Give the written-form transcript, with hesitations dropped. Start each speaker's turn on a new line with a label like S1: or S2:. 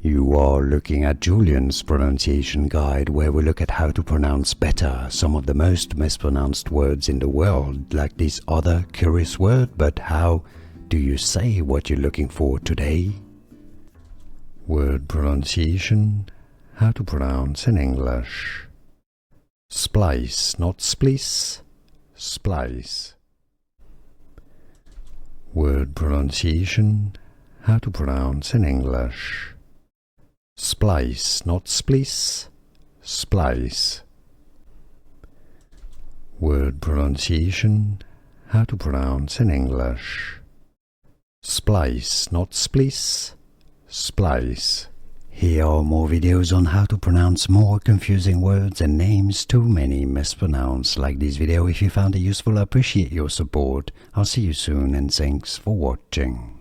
S1: You are looking at Julian's pronunciation guide, where we look at how to pronounce better some of the most mispronounced words in the world, like this other curious word. But how do you say what you're looking for today? Word pronunciation, how to pronounce in English. Splice, not splice, splice. Word pronunciation, how to pronounce in English. Splice, not splice, splice. Word pronunciation, how to pronounce in English. Splice, not splice, splice. Here are more videos on how to pronounce more confusing words and names too many mispronounced. Like this video if you found it useful. I appreciate your support. I'll see you soon and thanks for watching.